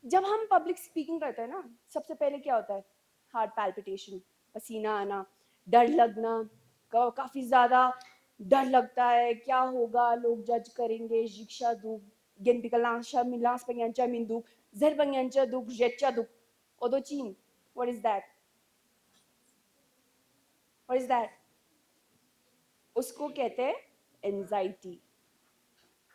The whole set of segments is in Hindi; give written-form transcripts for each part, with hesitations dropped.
जब हम पब्लिक स्पीकिंग करते हैं ना, सबसे पहले क्या होता है? हार्ट पैल्पिटेशन, पसीना आना, डर लगना, काफ़ी ज़्यादा डर लगता है, क्या होगा, लोग जज करेंगे, शिक्षा दूँ, gentikalansha milaspanyancha minduk, zerpanyancha duk, jetcha duk, odochin. What is that? What is that? उसको कहते हैं एंजाइटी,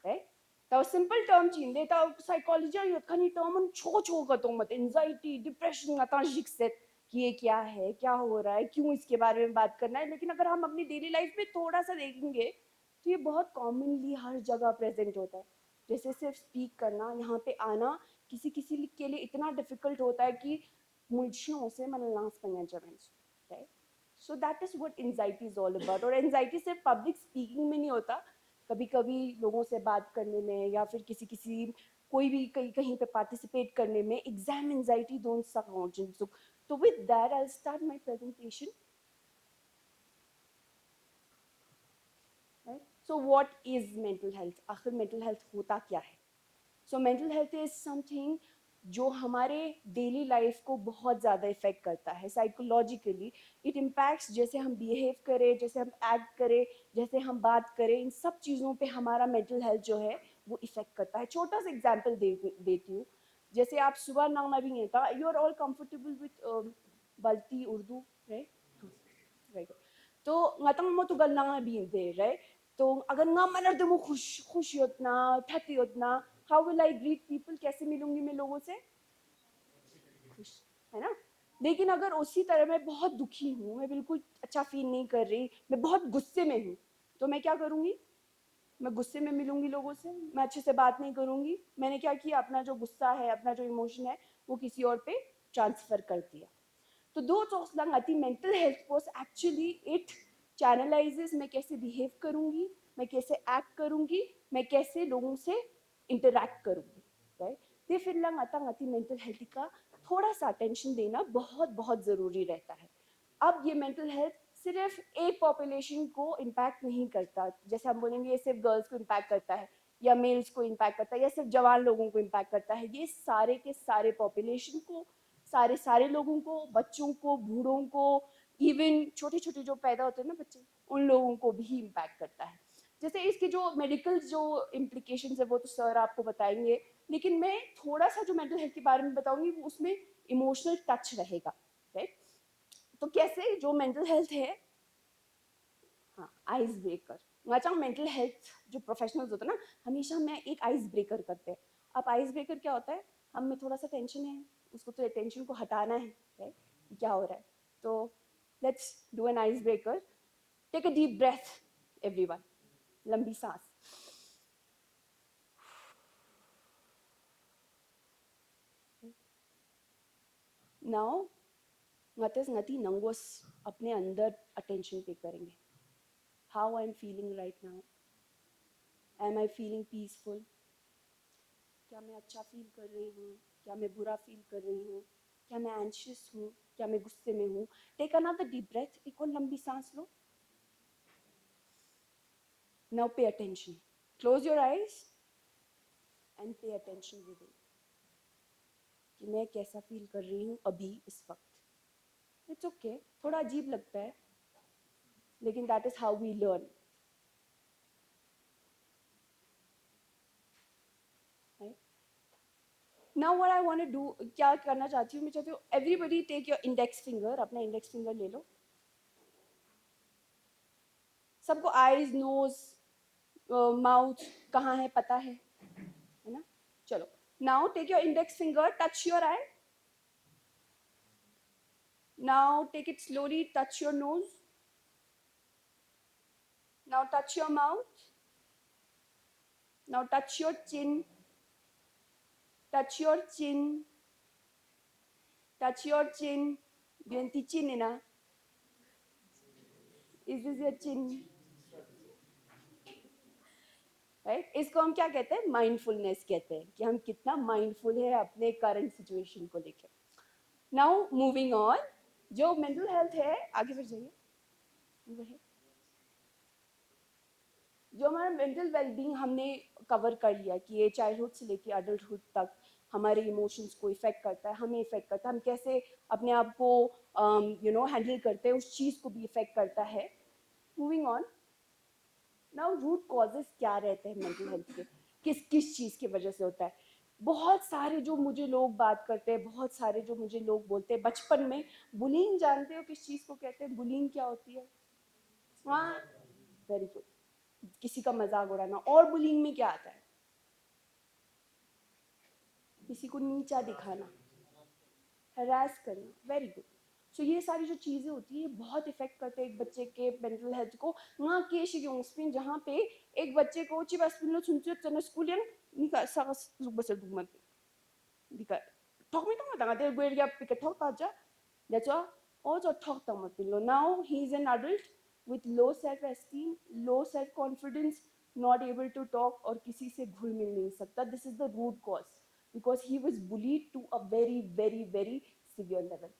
right? ताऊ सिंपल टर्म चींदे ताऊ साइकोलॉजी युद्ध खनी टर्म उन छो का तो मत एंजाइटी डिप्रेशन आता जिक्सेट कि ये क्या है, क्या हो रहा है, क्यों इसके बारे में बात करना है। लेकिन अगर हम अपनी डेली लाइफ में थोड़ा सा देखेंगे तो ये बहुत कॉमनली हर जगह प्रेजेंट होता है। जैसे सिर्फ स्पीक करना, यहाँ पे आना किसी किसी के लिए इतना डिफिकल्ट होता है कि मुझे से मन लांस पंजा, right? So that is what anxiety is all about. और एंजाइटी सिर्फ पब्लिक स्पीकिंग में नहीं होता, कभी कभी लोगों से बात करने में या फिर किसी किसी कोई भी कहीं कहीं पे पार्टिसिपेट करने में एग्जाम एंजाइटी डोंट सक। तो with that I start my presentation, right? So what is mental health? आखिर मेंटल हेल्थ होता क्या है? So mental health is something जो हमारे डेली लाइफ को बहुत ज़्यादा इफेक्ट करता है साइकोलॉजिकली। इट इम्पैक्ट्स जैसे हम बिहेव करें, जैसे हम एक्ट करें, जैसे हम बात करें, इन सब चीज़ों पे हमारा मेंटल हेल्थ जो है वो इफेक्ट करता है। छोटा सा एग्जाम्पल देती हूँ। जैसे आप सुबह नाम भी नहीं था, you are all comfortable with Balti Urdu, right? Right. तो ngatang mo tugal na nga binde, right? तो अगर nga manarde mo खुश होतना, थकी होतना, how will I greet people? कैसे मिलूंगी मैं लोगों से? खुश, है ना? लेकिन अगर उसी तरह मैं बहुत दुखी हूँ, मैं बिल्कुल अच्छा फील नहीं कर रही, मैं बहुत गुस्से में हूँ, तो मैं क्या करूँगी? मैं गुस्से में मिलूंगी लोगों से, मैं अच्छे से बात नहीं करूँगी। मैंने क्या किया? अपना जो गुस्सा है, अपना जो इमोशन है, वो किसी और पे ट्रांसफर कर दिया। तो दो चौस lang आती mental health post actually it channelizes मैं कैसे बिहेव करूंगी, मैं कैसे एक्ट करूंगी, मैं कैसे लोगों से इंटरैक्ट करूंगी, राइट? ते फिर lang आता मेंटल हेल्थ का थोड़ा सा अटेंशन देना बहुत बहुत ज़रूरी रहता है। अब ये मेंटल हेल्थ सिर्फ एक पॉपुलेशन को इम्पैक्ट नहीं करता, जैसे हम बोलेंगे ये सिर्फ गर्ल्स को इम्पैक्ट करता है या मेल्स को इम्पैक्ट करता है या सिर्फ जवान लोगों को इम्पैक्ट करता है। ये सारे के सारे पॉपुलेशन को, सारे सारे लोगों को, बच्चों को, बूढ़ों को, इवन छोटे छोटे जो पैदा होते हैं ना बच्चे, उन लोगों को भी इम्पैक्ट करता है। जैसे इसके जो मेडिकल जो इम्प्लीकेशन है वो तो सर आपको बताएंगे, लेकिन मैं थोड़ा सा जो मेंटल हेल्थ के बारे में बताऊंगी वो उसमें इमोशनल टच रहेगा, राइट? तो कैसे जो मेंटल हेल्थ है, हाँ, आइस ब्रेकर। मैं मेंटल हेल्थ जो प्रोफेशनल्स होते हैं ना, हमेशा मैं एक आइस ब्रेकर करते हैं। अब आइस ब्रेकर क्या होता है? हम में थोड़ा सा टेंशन है, उसको तो टेंशन को हटाना है, राइट? क्या हो रहा है? तो let's do an ice breaker. Take a deep breath everyone, लंबी सांस। नाउ ngati ngati nangos अपने अंदर अटेंशन पे करेंगे। How I am feeling right now? Am I feeling peaceful? क्या मैं अच्छा फील कर रही हूँ? क्या मैं बुरा फील कर रही हूँ? क्या मैं एंशियस हूँ? क्या मैं गुस्से में हूँ? टेक अनदर डीप ब्रेथ, एक और लंबी सांस लो। Now pay attention, close your eyes and pay attention within, कि मैं कैसा फील कर रही हूँ अभी इस वक्त। इट्स ओके, थोड़ा अजीब लगता है, लेकिन that is how we learn, right? Now what I want to do, क्या करना चाहती हूँ मैं? चाहती हूँ everybody take your index finger, अपना इंडेक्स फिंगर ले लो। सबको आईज, नोज, माउथ कहाँ है पता है ना? चलो, now take your index finger, touch your eye. Now take it slowly, touch your nose. Now touch your mouth. Now touch your chin, touch your chin, touch your chin. बेंती चिन है ना? Is this your chin? Right? इसको हम क्या कहते हैं? माइंडफुलनेस कहते हैं, कि हम कितना माइंडफुल है अपने करंट सिचुएशन को लेकर। नाउ मूविंग ऑन, जो मेंटल हेल्थ है, आगे बढ़ जाइए, जो हमारा मेंटल वेलबींग हमने कवर कर लिया कि ये चाइल्डहुड से लेके अडल्टहुड तक हमारे इमोशंस को इफेक्ट करता है, हमें इफेक्ट करता है, हम कैसे अपने आप को हैंडल करते हैं उस चीज़ को भी इफेक्ट करता है. Moving on, now root causes क्या रहते हैं मेंटल हेल्थ के, किस किस चीज़ की वजह से होता है. बहुत सारे जो मुझे लोग बात करते हैं, बहुत सारे जो मुझे लोग बोलते हैं बचपन में, बुलिंग जानते हो किस चीज़ को कहते हैं, बुलिंग क्या होती है? हाँ, वेरी गुड, किसी का मजाक उड़ाना. और बुलिंग में क्या आता है? किसी को नीचा दिखाना, हरास करना. Very good. सो ये सारी जो चीज़ें होती है बहुत इफेक्ट करते हैं एक बच्चे के मेंटल हेल्थ को. वहाँ के शियोंग जहाँ पे एक बच्चे को चिबास्पिनो सुनते स्कूलियन निका सागस बसर दुगमत निका talk me talk tanga de gwer ya pike talk ta ja that's all also talk tama pillo. Now he is an adult with low self esteem, low self confidence, not able to talk और किसी से घुल मिल नहीं सकता. This is the root cause because he was bullied to a very very very severe level.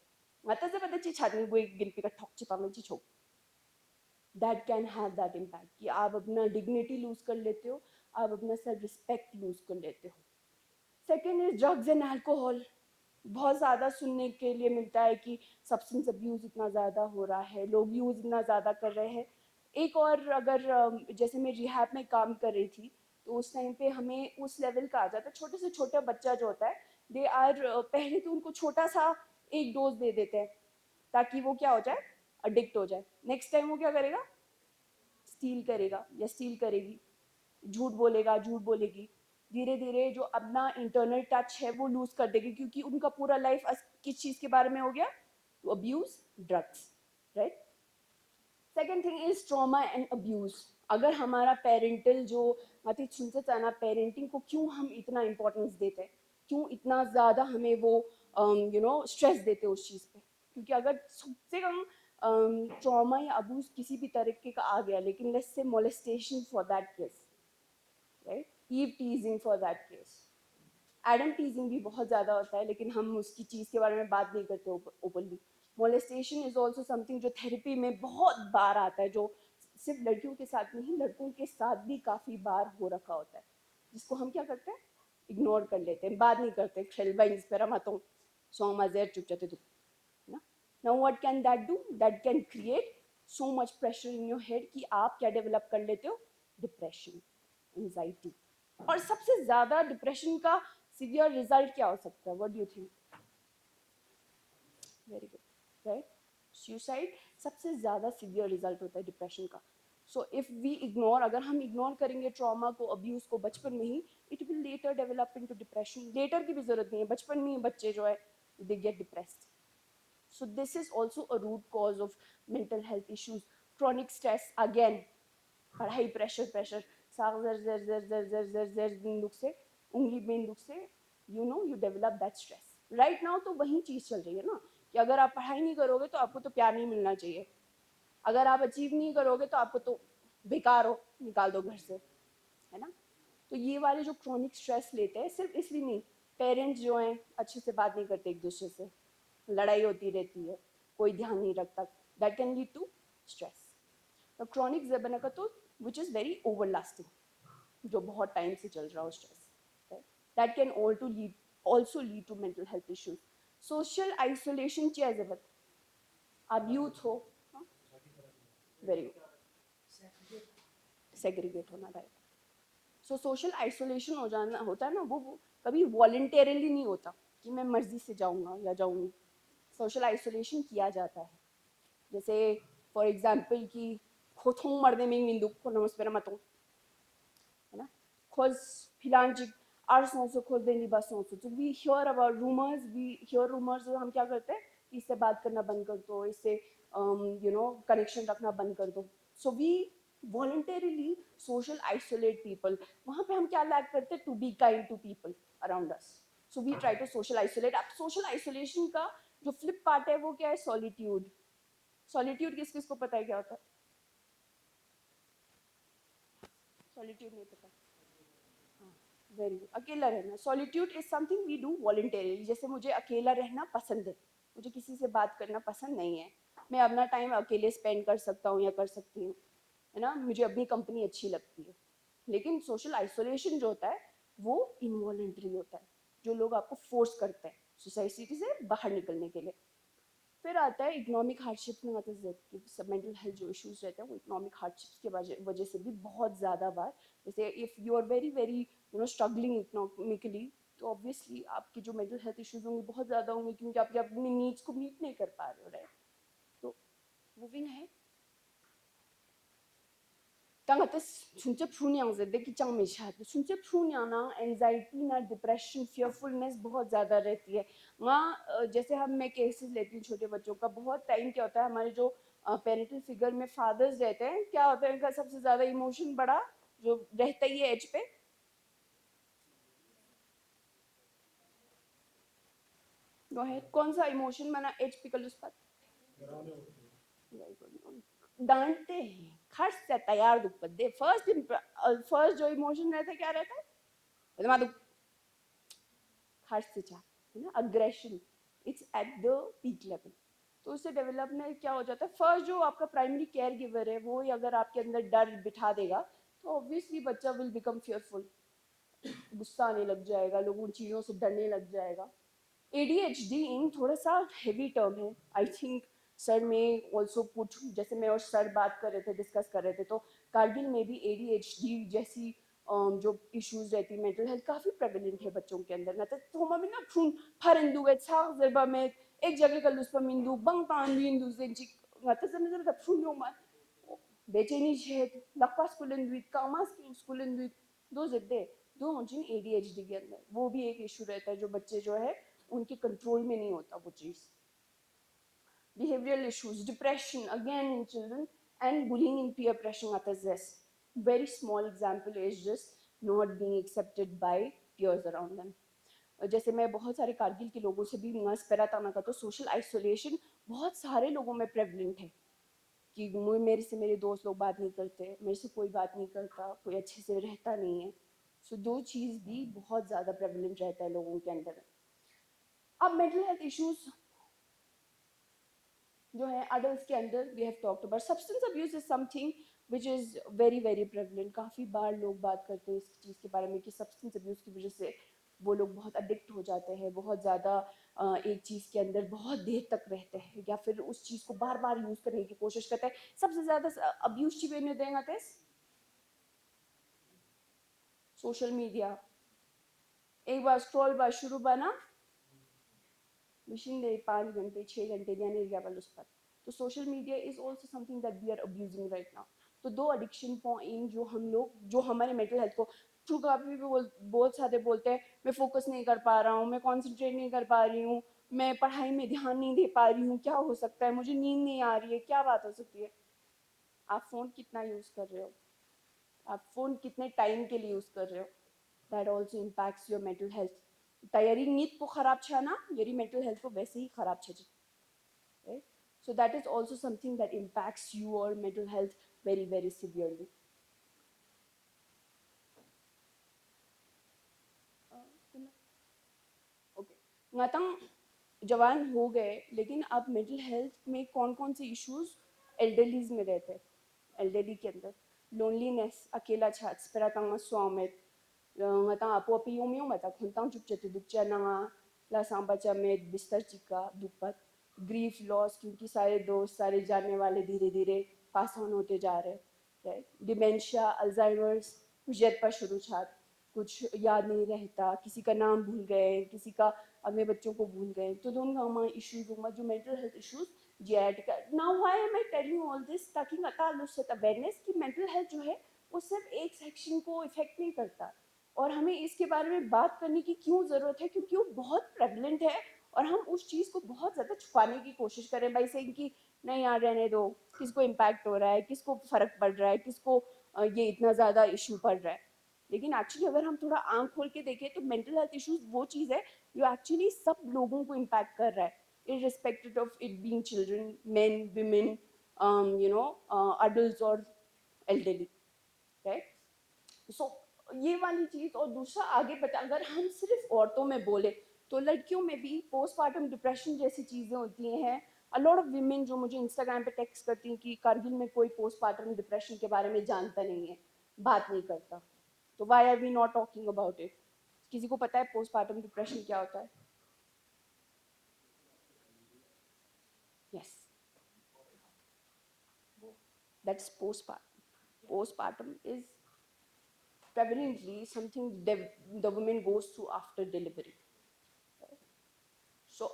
Mata se pata chi chadni wo ek गिन पिका ठोक चिपा में chi छोक. That can have that impact कि आप अपना dignity lose कर लेते हो, आप अपना self respect lose कर लेते हो. Second is drugs and alcohol. बहुत ज़्यादा सुनने के लिए मिलता है कि सब्सटेंस अब्यूज़ इतना ज़्यादा हो रहा है, लोग यूज़ इतना ज़्यादा कर रहे हैं. एक और अगर जैसे मैं रिहैब में काम कर रही थी तो उस टाइम पे हमें उस लेवल का आ जाता है. छोटे से छोटा बच्चा जो होता है दे आर पहले तो उनको छोटा सा एक डोज दे देते हैं ताकि वो क्या हो जाए, अडिक्ट हो जाए. नेक्स्ट टाइम वो क्या करेगा, स्टील करेगा या स्टील करेगी, झूठ बोलेगा, झूठ बोलेगी. धीरे धीरे जो अपना इंटरनल टच है वो लूज कर देगी क्योंकि उनका पूरा लाइफ किस चीज के बारे में हो गया, to abuse drugs. Right. Second thing is trauma and abuse. अगर हमारा पेरेंटल जो मत सुनते ना, पेरेंटिंग को क्यों हम इतना इंपॉर्टेंस देते हैं, क्यों इतना ज़्यादा हमें वो स्ट्रेस देते हैं उस चीज़ पे. क्योंकि अगर सबसे कम ट्रॉमा या अब्यूज किसी भी तरीके का आ गया, लेकिन let's say molestation for that case, right, eve teasing for that case, Adam टीजिंग भी बहुत ज़्यादा होता है लेकिन हम उसकी चीज़ के बारे में बात नहीं करते openly. Molestation is also something जो थेरेपी में बहुत बार आता है, जो सिर्फ लड़कियों के साथ नहीं, लड़कों के साथ भी काफ़ी बार हो रखा होता है, जिसको हम क्या करते हैं, इग्नोर कर लेते हैं, बात नहीं करते. खेलबा इंस्पेरा मातो सो मजेर चुप जाते तो ना. Now what can that do, that can create so much pressure in your head कि आप क्या डेवलप कर लेते हो, डिप्रेशन, एंजाइटी. और सबसे ज्यादा डिप्रेशन का सीवियर रिजल्ट क्या हो सकता है, what do you think? Very good, right, suicide सबसे ज्यादा सीवियर रिजल्ट होता है डिप्रेशन का. सो इफ वी इग्नोर, अगर हम इग्नोर करेंगे ट्रॉमा को, अब्यूज को बचपन में ही, it will later develop into depression. लेटर की भी जरूरत नहीं है, बचपन में ही बच्चे जो है they get depressed. So this is also a root cause of mental health issues. Chronic stress again, पढ़ाई प्रेशर प्रेशर, साग जर जर जर जर जर जर जर बंदूक से, उंगली बंदूक से, you know you develop that stress. Right now तो वही चीज़ चल रही है ना कि अगर आप पढ़ाई नहीं करोगे तो आपको तो प्यार नहीं मिलना चाहिए, अगर आप अचीव नहीं करोगे तो आपको तो बेकार हो, निकाल दो घर से, है ना. तो ये वाले जो क्रॉनिक स्ट्रेस लेते हैं, सिर्फ इसलिए नहीं, पेरेंट्स जो हैं अच्छे से बात नहीं करते एक दूसरे से, लड़ाई होती रहती है, कोई ध्यान नहीं रखता, that can lead to stress. Chronic जबना का तो which is very over lasting, जो बहुत टाइम से चल रहा हो stress, that can also lead to mental health issues. Social isolation चाहिए जरूरत, आप यूथ हो, वेरी गुड, सेग्रीगेट होना, राइट. सो सोशल आइसोलेशन हो जाना होता है ना, वो कभी वॉलेंटरली नहीं होता कि मैं मर्जी से जाऊँगा या जाऊँगी. सोशल आइसोलेशन किया जाता है, जैसे फॉर एग्जाम्पल कि खोथों मरने में मिंदू को नमस्पेरा मतों, है ना, खोज फिलांजिक आर सोंसो खोज देनी बस सोंसो. तो we hear about rumours, we hear rumours, हम क्या करते हैं, इससे बात करना बंद कर दो, इससे यू नो कनेक्शन रखना बंद कर दो. So we voluntarily social isolate people. वहाँ पे हम क्या लैक करते हैं, to be kind to people around us. So we try to social isolate. अब social isolation का जो flip part है वो क्या है, solitude. Solitude किस किस को पता है क्या होता है? Solitude नहीं पता, हाँ, वेरी गुड. अकेला रहना, solitude is something we do voluntarily. जैसे मुझे अकेला रहना पसंद है, मुझे किसी से बात करना पसंद नहीं है, मैं अपना टाइम अकेले स्पेंड कर सकता हूँ या कर सकती हूँ, है ना, मुझे अपनी कंपनी अच्छी लगती है. लेकिन सोशल आइसोलेशन जो होता है वो इनवॉलंटरी होता है. जो लोग आपको फोर्स करते हैं सोसाइटी से बाहर निकलने के लिए। फिर आता है इकोनॉमिक हार्डशिप में, मतलब कि मेंटल हेल्थ जो इश्यूज रहते हैं वो इकोनॉमिक हार्डशिप्स के वजह से भी बहुत ज़्यादा बार, जैसे if you are very very struggling economically, तो ऑब्वियसली आपके जो मेंटल हेल्थ इश्यूज होंगे बहुत ज़्यादा होंगे, क्योंकि आप अपनी नीड्स को मीट नहीं कर पा रहे हो, राइट? तो मूविंग है sunce prunyang zede कि चंग में शायद sunce prunyang ना एंजाइटी ना डिप्रेशन fearfulness बहुत ज़्यादा रहती है वहाँ। जैसे हम मैं केसेस लेती हूँ छोटे बच्चों का, बहुत टाइम क्या होता है हमारे जो पेरेंटल फिगर में फादर्स रहते हैं, क्या होता है इनका सबसे ज़्यादा इमोशन बड़ा जो रहता ही है एज पे, वो है कौन सा इमोशन माना एज पे कल उस पर डांटते हैं, खर्च से तैयार दुख दे फर्स्ट जो इमोशन रहता है क्या रहता है, हर्ष से चाह, है ना, aggression, it's at the peak level. तो उससे डेवलप में क्या हो जाता है, फर्स्ट जो आपका प्राइमरी केयर गिवर है वो ही अगर आपके अंदर डर बिठा देगा तो ऑब्वियसली बच्चा विल बिकम फियरफुल, गुस्सा आने लग जाएगा, लोग उन चीज़ों से डरने लग जाएगा। ADHD इन थोड़ा सा हेवी टर्म है, आई थिंक सर में ऑल्सो पुट, जैसे मैं और सर बात कर रहे थे, डिस्कस कर रहे थे, तो कारगिल में भी ADHD जैसी जो इश्यूज रहती है मेंटल हेल्थ काफ़ी प्रेवलेंट है बच्चों के अंदर ना, तो हम ना खून फरंदू है छाग जरबा में एक जगह का लुस्पा मिंदू बंग पान मिंदू जेंची ngata zan zan da funo ma बेचैनी शहद लक्का स्कूलन कामास की स्कूलन दो जिद्दे दो जिन ADHD के अंदर वो भी एक इशू रहता है, जो बच्चे जो है उनके कंट्रोल में नहीं होता वो चीज़। Behavioral issues, depression again in children, and bullying and peer pressure at this. Very small example is just not being accepted by peers around them. जैसे मैं बहुत सारे कारगिल के लोगों से भी मस्करा ताना का, तो सोशल आइसोलेशन बहुत सारे लोगों में प्रेवलेंट है कि मेरे से मेरे दोस्त लोग बात नहीं करते, मेरे से कोई बात नहीं करता, कोई अच्छे से रहता नहीं है। सो दो चीज़ भी बहुत ज़्यादा प्रेवलेंट रहता है लोगों के अंदर। अब मेंटल हेल्थ इश्यूज जो है अडल्ट के अंदर we have talked about substance abuse is something which is very very prevalent. काफ़ी बार लोग बात करते हैं इस चीज़ के बारे में कि सब्सटेंस अब्यूज़ की वजह से वो लोग बहुत अडिक्ट हो जाते हैं, बहुत ज़्यादा एक चीज़ के अंदर बहुत देर तक रहते हैं, या फिर उस चीज़ को बार बार यूज़ करने की कोशिश करते हैं। सबसे ज़्यादा अब्यूज़ ची वेन्यू देंगे टेस सोशल मीडिया, एक बार स्क्रॉल बार शुरू बना मशीन दे 5 घंटे 6 घंटे यानी लेवल उस पर। तो social media is also something that we are abusing right now. तो दो एडिक्शन पॉइंट जो हम लोग जो हमारे मेंटल हेल्थ को थ्रू काफी भी बहुत सारे बोलते हैं मैं फोकस नहीं कर पा रहा हूँ, मैं कॉन्सेंट्रेट नहीं कर पा रही हूँ, मैं पढ़ाई में ध्यान नहीं दे पा रही हूँ, क्या हो सकता है, मुझे नींद नहीं आ रही है, क्या बात हो सकती है? आप फोन कितना यूज कर रहे हो, आप फोन कितने टाइम के लिए यूज कर रहे हो, that also impacts your mental health. तैयारी नींद को खराब छा ना मेरी मेंटल हेल्थ को वैसे ही खराब छे, right? So that is also something that impacts your mental health very, very severely. Okay, ngатang जवान हो गए, लेकिन अब मेंटल हेल्थ में कौन कौन से इश्यूज एल्डरलीज में रहते हैं? एल्डरली के अंदर लोनलीनेस, अकेला छात स्पेरातांग Swamit ngатang apo piyong mata khuntang chupchete dukcha nanga la sambacha में बिस्तर चिका दुपत ग्रीफ लॉस, क्योंकि सारे दोस्त सारे जाने वाले धीरे धीरे पास ऑन होते जा रहे, राइट? डिमेंशिया, अल्जाइमर्स, जेट पर शुरू छात कुछ याद नहीं रहता, किसी का नाम भूल गए, किसी का अपने बच्चों को भूल गए, तो दोनों इश्यूज होगा जो मेंटल हेल्थ इश्यूज जेड का। Now why am I telling all this, ताकि अवेयरनेस कि मेंटल हेल्थ जो है वो सिर्फ एक सेक्शन को इफेक्ट नहीं करता, और हमें इसके बारे में बात करने की क्यों ज़रूरत है, क्योंकि वो बहुत प्रेवलेंट है और हम उस चीज़ को बहुत ज़्यादा छुपाने की कोशिश करें भाई से कि नहीं यार रहने दो, किसको इम्पैक्ट हो रहा है, किसको फ़र्क पड़ रहा है, किसको ये इतना ज़्यादा इशू पड़ रहा है। लेकिन एक्चुअली अगर हम थोड़ा आंख खोल के देखें तो मेंटल हेल्थ इश्यूज वो चीज़ है जो एक्चुअली सब लोगों को इम्पैक्ट कर रहा है, irrespective of it being children, men, women, adults or elderly, right? सो ये वाली चीज। और दूसरा आगे बता, अगर हम सिर्फ औरतों में बोले तो लड़कियों में भी पोस्टमार्टम डिप्रेशन जैसी चीजें होती हैं। अ लॉट ऑफ विमेन जो मुझे इंस्टाग्राम पे टेक्स्ट करती हैं कि कारगिल में कोई पोस्टमार्टम डिप्रेशन के बारे में जानता नहीं है, बात नहीं करता, तो why are we not talking about it? किसी को पता है पोस्टपार्टम डिप्रेशन क्या होता है? Yes, that's postpartum. Postpartum is prevalently something the woman goes through after delivery. So,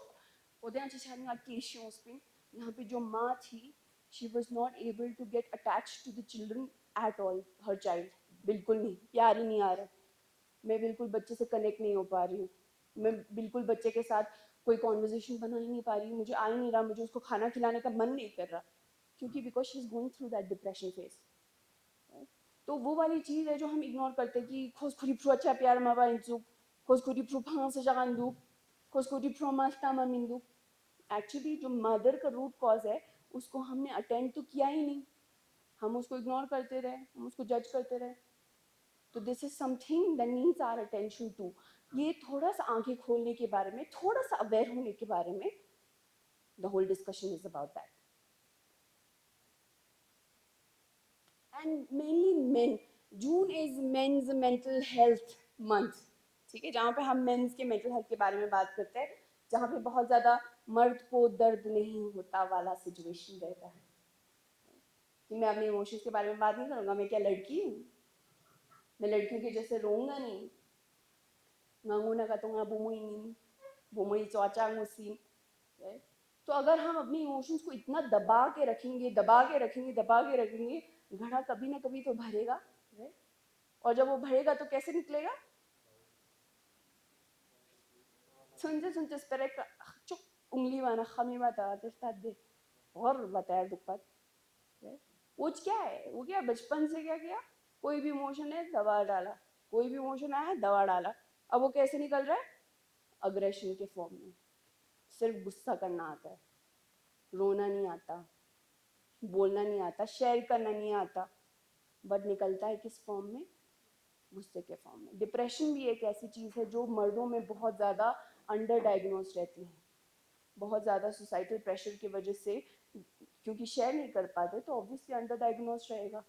ਉਹਦੇ ਨਾਲ ਸ਼ਾਇਦ आपकी issue उस पे यहाँ पे जो माँ थी, she was not able to get attached to the children at all. Her child बिल्कुल नहीं, प्यार ही नहीं आ रहा, मैं बिल्कुल बच्चे से कनेक्ट नहीं हो पा रही हूँ, मैं बिल्कुल बच्चे के साथ कोई कॉन्वर्जेशन बना ही नहीं पा रही हूँ, मुझे आ ही नहीं रहा, मुझे उसको खाना खिलाने का मन नहीं कर रहा, क्योंकि because she is going through that depression phase. तो वो वाली चीज़ है जो हम इग्नोर करते हैं कि खोजखुरी प्यार माबा इंसू खोजखुरी फांस जगांदू खोजखुरी मास्ता ममिंदू. एक्चुअली जो मदर का रूट कॉज है उसको हमने अटेंड तो किया ही नहीं, हम उसको इग्नोर करते रहे, हम उसको जज करते रहे. तो this is something that needs our attention too. ये थोड़ा सा आंखें खोलने के बारे में, थोड़ा सा अवेयर होने के बारे में, the whole discussion is about that. And mainly men, June is men's mental health month. ठीक है, जहाँ पे हम मेंस के मेंटल हेल्थ के बारे में बात करते हैं, जहाँ पे बहुत ज़्यादा मर्द को दर्द नहीं होता वाला सिचुएशन रहता है. कि मैं अपने इमोशंस के बारे में बात नहीं करूँगा, मैं क्या लड़की हूँ? मैं लड़कियों के जैसे रोऊंगा नहीं. nganguna ka tunga bumuingin bumui चौचा मुसी. तो अगर हम अपने इमोशंस को इतना दबा के रखेंगे, दबा के रखेंगे, दबा के रखेंगे, घड़ा कभी ना कभी तो भरेगा. और जब वो भरेगा तो कैसे निकलेगा? सुनते सुनते स्पेरेक चुप उंगली वाना खमी बाता दे और बताया दुखपत. वो क्या है, वो क्या बचपन से क्या किया, कोई भी इमोशन है दबा डाला, कोई भी इमोशन आया है दबा डाला. अब वो कैसे निकल रहा है? अग्रेशन के फॉर्म में. सिर्फ गुस्सा करना आता है, रोना नहीं आता, बोलना नहीं आता, शेयर करना नहीं आता, बट निकलता है किस फॉर्म में? गुस्से के फॉर्म में. डिप्रेशन भी एक ऐसी चीज़ है जो मर्दों में बहुत ज़्यादा अंडर डायग्नोज रहती है, बहुत ज़्यादा सोसाइटल प्रेशर की वजह से, क्योंकि शेयर नहीं कर पाते तो ऑब्वियसली अंडर डायग्नोज रहेगा.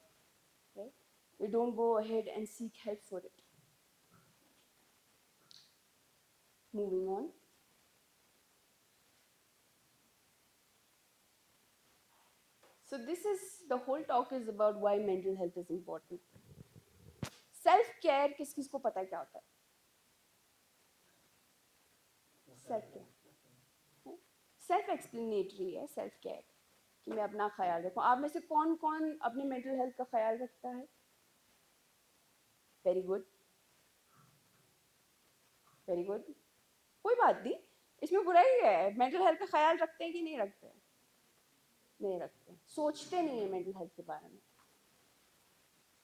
We don't go ahead and seek help for it. Moving on. So this is, the whole talk is about why mental health is important. Self care किस किस को पता है क्या होता है? सेल्फ केयर सेल्फ एक्सप्लेनेटरी है. सेल्फ केयर कि मैं अपना ख्याल रखूं. आप में से कौन कौन अपने मेंटल हेल्थ का ख्याल रखता है? Very good, very good. कोई बात नहीं, इसमें बुराई है. मेंटल हेल्थ का ख्याल रखते हैं कि नहीं रखते हैं? नहीं रखते हैं, सोचते नहीं है मेंटल हेल्थ के बारे में.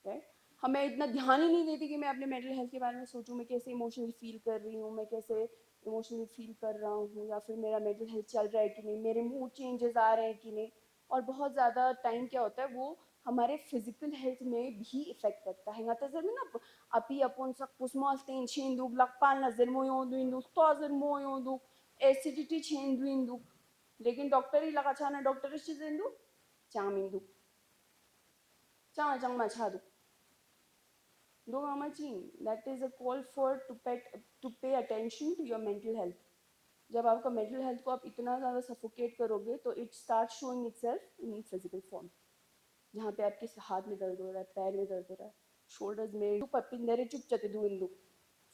राइट, हमें इतना ध्यान ही नहीं देती कि मैं अपने मेंटल हेल्थ के बारे में सोचूं, मैं कैसे इमोशनली फील कर रही हूँ, मैं कैसे इमोशनली फील कर रहा हूँ, या फिर मेरा मेंटल हेल्थ चल रहा है कि नहीं, मेरे मूड चेंजेस आ रहे हैं कि नहीं. और बहुत ज़्यादा टाइम क्या होता है, वो हमारे फिजिकल हेल्थ में भी इफेक्ट करता है. नजर में ना अपी अपन sak pusmas ten chenduk lakpan nazar moyon दुइंदुक तोजर मोयोंदुक एसिडिटी छेंदुइंदुक. लेकिन डॉक्टर ही लगा छाना डॉक्टर इस चीज़ इंदु चामिंदुक चां चां मछादुक. No, Amachin, that is a call for to pay attention to your mental health. जब आपका मेंटल हेल्थ को आप इतना ज़्यादा सफोकेट करोगे तो it start showing itself in physical form. जहाँ पे आपके हाथ में दर्द हो रहा है, पैर में दर्द हो रहा है, शोल्डर्स में पपिंदरे चुप चते दुंदुक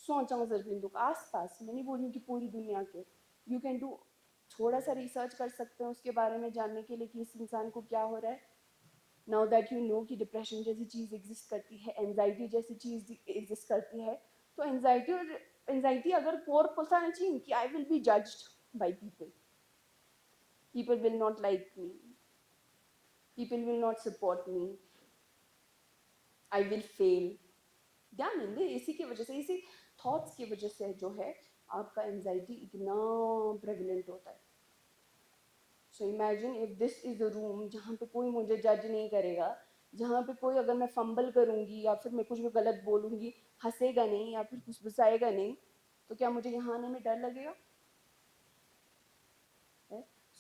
सोचा जरबिंदुक आस पास. मैं नहीं बोल रही कि पूरी दुनिया के. यू कैन डू, थोड़ा सा रिसर्च कर सकते हैं उसके बारे में जानने के लिए कि इस इंसान को क्या हो रहा है. नाउ दैट यू नो कि डिप्रेशन जैसी चीज़ एग्जिस्ट करती है, एनजाइटी जैसी चीज़ एग्जिस्ट करती है, तो एनजाइटी अगर कोर पता नहीं चाहिए कि I will be judged by people, people will not like me, people will not support me, I will fail. ध्यान देंगे इसी की वजह से, इसी थॉट्स की वजह से जो है आपका एनजाइटी इतना प्रेवलेंट होता है. So imagine if this is the room जहाँ पे कोई मुझे जज नहीं करेगा, जहाँ पे कोई अगर मैं फंबल करूँगी या फिर मैं कुछ भी गलत बोलूँगी हंसेगा नहीं या फिर फुसफुसाएगा नहीं, तो क्या मुझे यहाँ आने में डर लगेगा?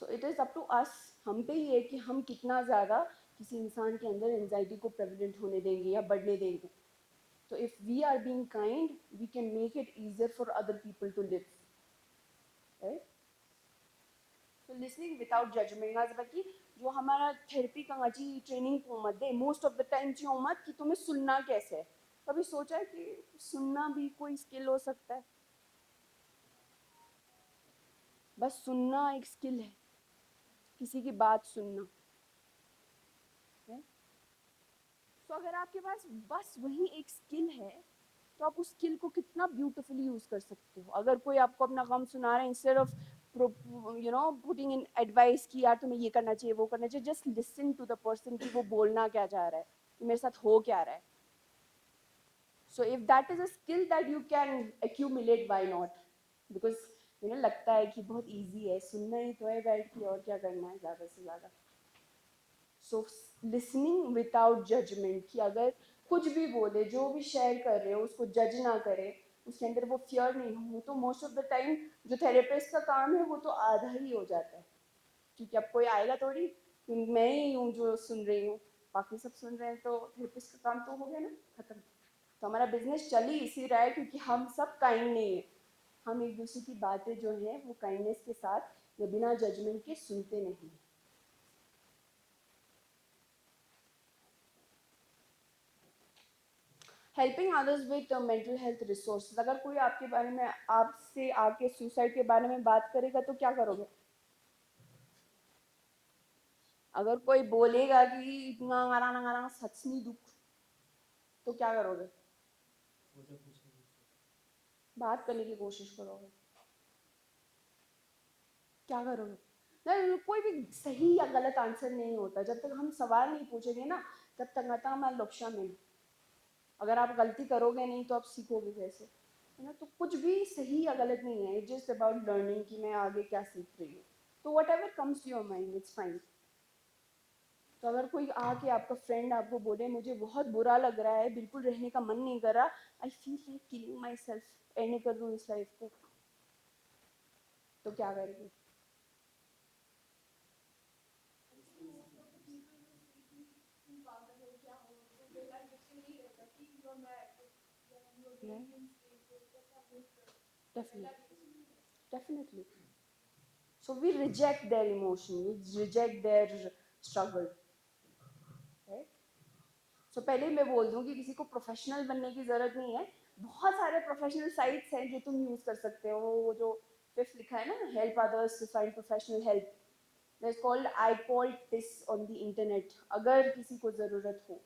So it is up to us, हम पे ही है कि हम कितना ज़्यादा किसी इंसान के अंदर एनजाइटी को प्रेवलेंट होने देंगे या बढ़ने देंगे. So if we are being kind, we can make it easier for other people to live, right? So listening without judgment आज बाकी जो हमारा थेरेपी का अच्छी ट्रेनिंग को मत they most of the time जो मत कि तुम्हें सुनना कैसे है कभी सोचा है कि सुनना भी कोई स्किल हो सकता है बस सुनना एक स्किल है किसी की बात सुनना है तो अगर आपके पास बस वही एक स्किल है तो आप उस स्किल को कितना ब्यूटीफुली यूज कर सकते हो अगर कोई आपको अपना गम सुना रहा है instead of putting in advice कि यार तुम्हें ये करना चाहिए वो करना चाहिए just listen to the person कि वो बोलना क्या चाह रहा है कि मेरे साथ हो क्या रहा है so if that is a skill that you can accumulate why not because लगता है कि बहुत ईजी है सुनना ही तो है बैठ के और क्या करना है ज़्यादा से ज़्यादा सो लिसनिंग विदाउट जजमेंट कि अगर कुछ भी बोले जो भी शेयर कर रहे हो उसको जज ना करे उसके अंदर वो फियर नहीं हो तो मोस्ट ऑफ द टाइम जो थेरेपिस्ट का काम है वो तो आधा ही हो जाता है क्योंकि अब कोई आएगा थोड़ी मैं ही हूँ जो सुन रही हूँ बाकी सब सुन रहे हैं तो थेरेपिस्ट का काम तो हो गया ना खत्म तो हमारा बिजनेस चल ही इसी रहा है क्योंकि हम सब काइंड नहीं है हम एक दूसरे की बातें जो है वो काइंडनेस के साथ या बिना जजमेंट के सुनते नहीं helping others with mental health resources अगर कोई आपके बारे में आपसे आके सुसाइड के बारे में बात करेगा तो क्या करोगे अगर कोई बोलेगा कि इतना गरा सच नहीं दुख तो क्या करोगे बात करने की कोशिश करोगे क्या करोगे नहीं कोई भी सही या गलत आंसर नहीं होता जब तक हम सवाल नहीं पूछेंगे ना तब तक आता हमारा लक्ष्य में अगर आप गलती करोगे नहीं तो आप सीखोगे कैसे है ना तो कुछ भी सही या गलत नहीं है इट्स जस्ट अबाउट लर्निंग कि मैं आगे क्या सीख रही हूँ तो whatever comes to your mind it's fine तो अगर कोई आके आपका फ्रेंड आपको बोले मुझे बहुत बुरा लग रहा है बिल्कुल रहने का मन नहीं कर रहा I feel like killing my self and कर दूँ इस लाइफ को तो क्या करेंगे Definitely. Definitely. So we reject their emotion, we reject their struggle, right? So पहले मैं बोल दूँ कि किसी को प्रोफेशनल बनने की ज़रूरत नहीं है बहुत सारे प्रोफेशनल साइट्स हैं जो तुम यूज़ कर सकते हो वो जो फिफ्थ लिखा है ना help others to find professional help that's called I called this on the internet अगर किसी को ज़रूरत हो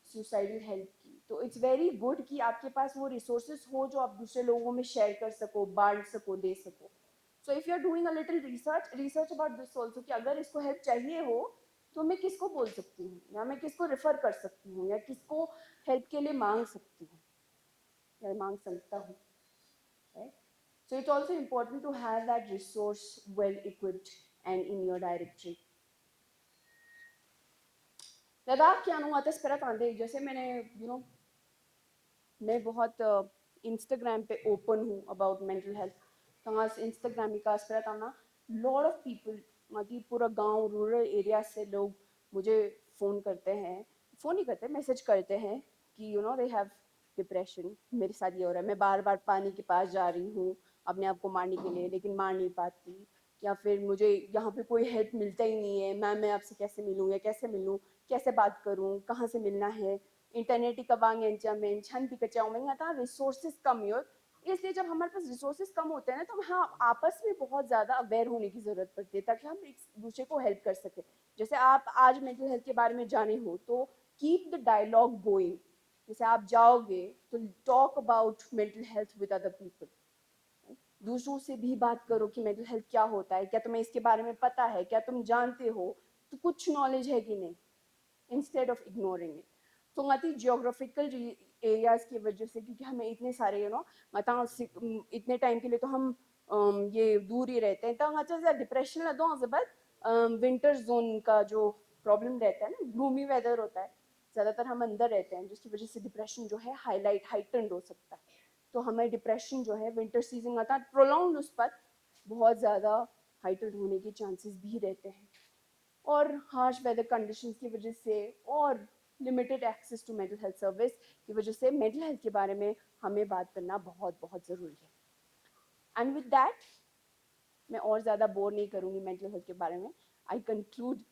सुसाइडल हेल्प की तो इट्स वेरी गुड कि आपके पास वो रिसोर्सेज हो जो आप दूसरे लोगों में शेयर कर सको बांट सको दे सको so if you are doing a little research about this also कि अगर इसको हेल्प चाहिए हो तो मैं किसको बोल सकती हूँ या मैं किसको रेफर कर सकती हूँ या किसको हेल्प के लिए मांग सकती हूँ या मांग सकता हूँ right so it's also important to have that resource well equipped and in your directory Ladakh क्या नुआ स्पेरत आंदे जैसे मैंने मैं बहुत इंस्टाग्राम पे ओपन हूँ अबाउट मेंटल हेल्थ कहाँ से इंस्टाग्राम का स्प्रेड आना लॉट ऑफ पीपल मतलब पूरा गांव रूरल एरिया से लोग मुझे फ़ोन करते हैं फ़ोन नहीं करते मैसेज करते हैं कि दे हैव डिप्रेशन मेरे साथ ये हो रहा है मैं बार बार पानी के पास जा रही हूँ अपने आप को मारने के लिए लेकिन मार नहीं पाती या फिर मुझे यहाँ पे कोई हेल्प मिलता ही नहीं है मैं आपसे कैसे मिलूँ या कैसे मिलूँ कैसे बात करूँ कहाँ से मिलना है इंटरनेट का बांग एंजामेंट छन पिकचाओ में आता रिसोर्सेज कम हो इसलिए जब हमारे पास रिसोर्सेज कम होते हैं ना तो हाँ आपस में बहुत ज़्यादा अवेयर होने की ज़रूरत पड़ती है ताकि हम एक दूसरे को हेल्प कर सकें जैसे आप आज मेंटल हेल्थ के बारे में जाने हो तो कीप द डायलॉग गोइंग जैसे आप जाओगे तो talk about mental health with other people दूसरों से भी बात करो कि मेंटल हेल्थ क्या होता है क्या तुम्हें इसके बारे में पता है क्या तुम जानते हो तो कुछ नॉलेज है कि नहीं इंस्टेड ऑफ इग्नोरिंग इट तो मती जियोग्राफिकल एरियाज की वजह से क्योंकि हमें इतने सारे मता इतने टाइम के लिए तो हम ये दूर ही रहते हैं तो अच्छा डिप्रेशन लदो जबर विंटर जोन का जो प्रॉब्लम रहता है ना ग्लूमी वेदर होता है ज़्यादातर हम अंदर रहते हैं जिसकी वजह से डिप्रेशन जो है हाइटेंड हो सकता है तो हमें डिप्रेशन जो है विंटर सीजन आता है प्रोलॉन्ग उस पर बहुत ज़्यादा हाइटेंड होने के चांसेस भी रहते हैं और हार्श वेदर कंडीशंस की वजह से और limited access to mental health service की वजह से मेंटल हेल्थ के बारे में हमें बात करना बहुत बहुत ज़रूरी है. एंड विद दैट मैं और ज़्यादा बोर नहीं करूँगी मेंटल हेल्थ के बारे में. I conclude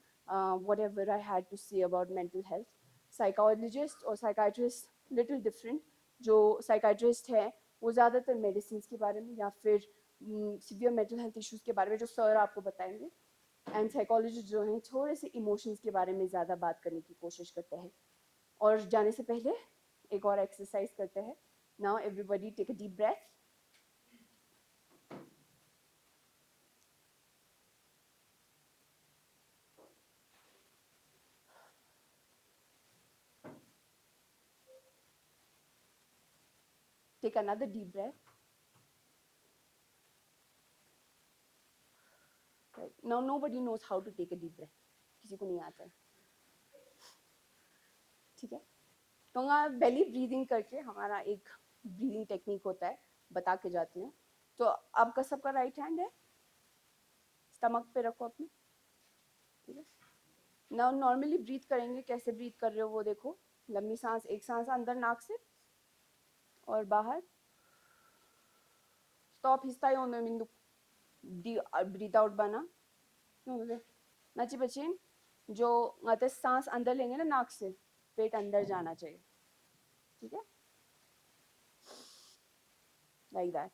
whatever I had to say about mental health. Psychologist और साइकाइट्रिस्ट लिटिल डिफरेंट. जो साइकाइट्रिस्ट है वो ज़्यादातर मेडिसिन के बारे में या फिर सीवियर मेंटल हेल्थ इश्यूज़ के बारे में जो सर आपको बताएंगे. एंड साइकोलॉजिस्ट जो हैं थोड़े से इमोशंस के बारे में ज़्यादा बात करने की कोशिश करते हैं. और जाने से पहले एक और एक्सरसाइज करते हैं. Now everybody take a deep breath. Take another deep breath. Right. Now nobody knows how to take a deep breath. किसी को नहीं आता है. ठीक है. तो हम बेली ब्रीदिंग करके हमारा एक ब्रीदिंग टेक्निक होता है, बता के जाती हूँ. तो आपका सबका राइट हैंड है, स्टमक पे रखो अपने. ठीक है. नाउ नॉर्मली ब्रीथ करेंगे. कैसे ब्रीथ कर रहे हो वो देखो. लंबी सांस, एक सांस अंदर नाक से और बाहर. स्टॉप हिस्सा होने बिंदु ब्रीथ आउट बना. नाची बच्चीन जो आते सांस अंदर लेंगे ना नाक से, पेट अंदर जाना चाहिए. ठीक है, लाइक दैट.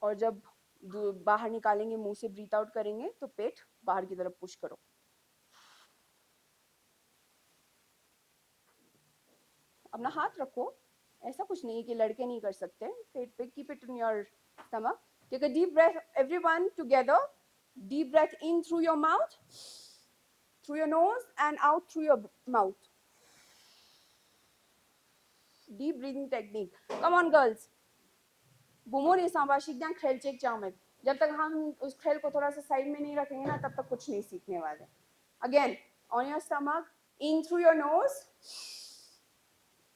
और जब बाहर निकालेंगे, मुंह से ब्रीथ आउट करेंगे तो पेट बाहर की तरफ पुश करो. अपना हाथ रखो. ऐसा कुछ नहीं है कि लड़के नहीं कर सकते. पेट पे keep it in your stomach. Take a deep breath everyone together. Deep breath in through your mouth, through your nose, and out through your mouth. Deep breathing technique. Come on, girls. बुमोनी सांबाशिक जान खेल चेक जाओ. जब तक हम उस खेल को थोड़ा सा साइड में नहीं रखेंगे ना, तब तक कुछ नहीं सीखने वाले. Again, on your stomach, in through your nose,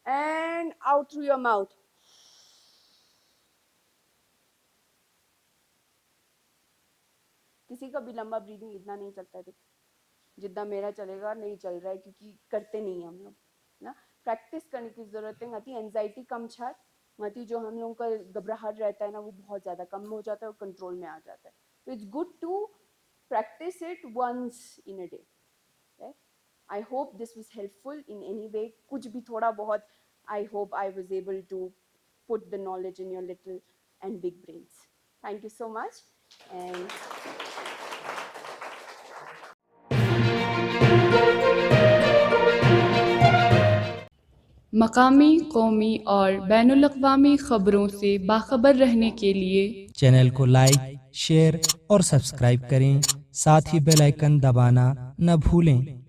and out through your mouth. किसी का भी लंबा ब्रीदिंग इतना नहीं चलता है जितना मेरा चलेगा. नहीं चल रहा है क्योंकि करते नहीं हम लोग ना. प्रैक्टिस करने की ज़रूरत है. गति एंजाइटी कम छात गति जो हम लोगों का घबराहट रहता है ना, वो बहुत ज़्यादा कम हो जाता है और कंट्रोल में आ जाता है. तो it's good to practice it once in a day. I hope this was helpful in any way. कुछ भी थोड़ा बहुत I hope I was able to put the knowledge in your little and big brains. Thank you so much. And मकामी, कौमी और बैनुल-अक़वामी ख़बरों से बाखबर रहने के लिए चैनल को लाइक, शेयर और सब्सक्राइब करें. साथ ही बेल आइकन दबाना न भूलें.